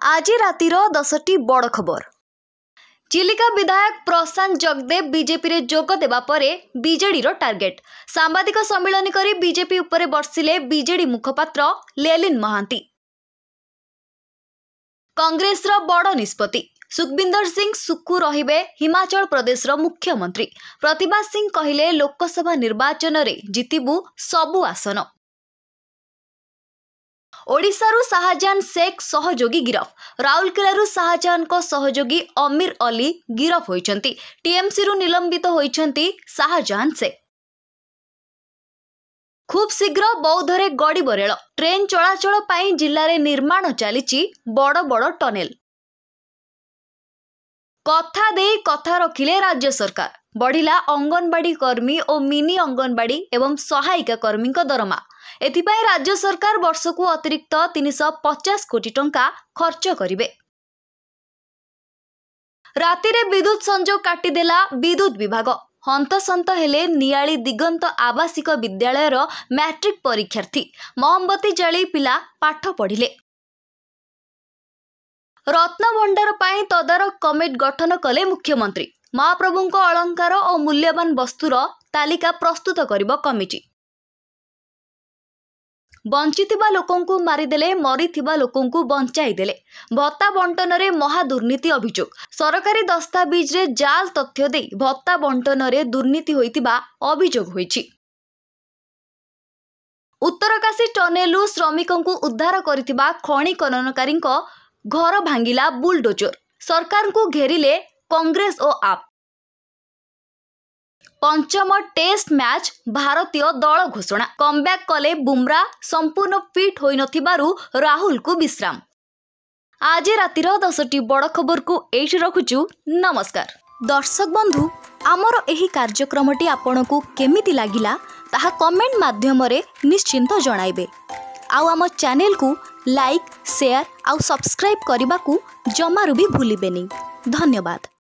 आज रातिर 10टी बड़ खबर। चिलिका विधायक प्रशांत जगदेव बीजेपी रे जोग देबा परे बीजेडी रो टार्गेट। सांबादिक सम्मेलन करी बीजेपी उपरे बर्षिले बीजेडी मुखपात्र लेलिन महांती। कांग्रेस रो बड़ निष्पत्ति। सुखविंदर सिंह सुक्खू रहिबे हिमाचल प्रदेश रो मुख्यमंत्री। प्रतिभा सिंह कहिले लोकसभा निर्वाचन रे जितिबु सबु आसन। ओडिशारू शाहजहान शेख सहयोगी गिरफ। राउरकेलारू शाहजहान को सहयोगी अमीर अली गिरफ होइछंती। टीएमसी रु निलंबित होइछंती शाहजहान शेख। खूब शीघ्र बौद्धरे गड़िब रेल। ट्रेन चलाचल पाई जिल्ला रे निर्माण चलीची बड़ बड़ टनेल। कथा दे कथा रखिले राज्य सरकार। बढ़िला अंगनवाड़ी कर्मी और मिनी अंगनवाड़ी एवं सहायिका कर्मी दरमा। एथिपाई राज्य सरकार वर्ष को अतिरिक्त 350 कोटी टंका खर्च करिवे। रातिरे विद्युत संजोग काटिदेला विद्युत विभाग। हंतसंत हेले नियाली दिगंत आवासिक विद्यालयर मैट्रिक परीक्षार्थी। मोमबत्ती जाली पिला पाठ पढ़िले। रत्न भंडार पाई तदारक कमिटी गठन कले मुख्यमंत्री। महाप्रभुंको अलंकार और मूल्यवान वस्तुर तालिका प्रस्तुत करिब कमिटी। बंचिथिबा लोकंकु मारिदेले मरिथिबा लोकंकु बंचाई देले। भत्ता बंटन रे महा दुर्नीति अभियोग। सरकारी दस्तावेज रे जाल तथ्य दे भत्ता बंटन रे दुर्नीति होइतिबा अभियोग होइछि। उत्तरकाशी टनेलु श्रमिकंकु उद्धार करितिबा खणी खननकारी घर भांगिला बुलडोजर। सरकार को घेरिले कांग्रेस और आप। पंचम टेस्ट मैच भारतीय दल घोषणा। कमबैक कले बुमरा। संपूर्ण फिट होई नथिबारु राहुल को विश्राम। आज रातिर 10टी बड़ खबर को एठी रखुचु। नमस्कार दर्शक बंधु, आमर एही कार्यक्रमटी आपनकु केमिति लागिला ताहा कमेंट माध्यम रे निश्चिंत जणाइबे। आउ आम चैनल को लाइक शेयर आउ सब्सक्राइब करने को जमारू भी भूलिबेनी। धन्यवाद।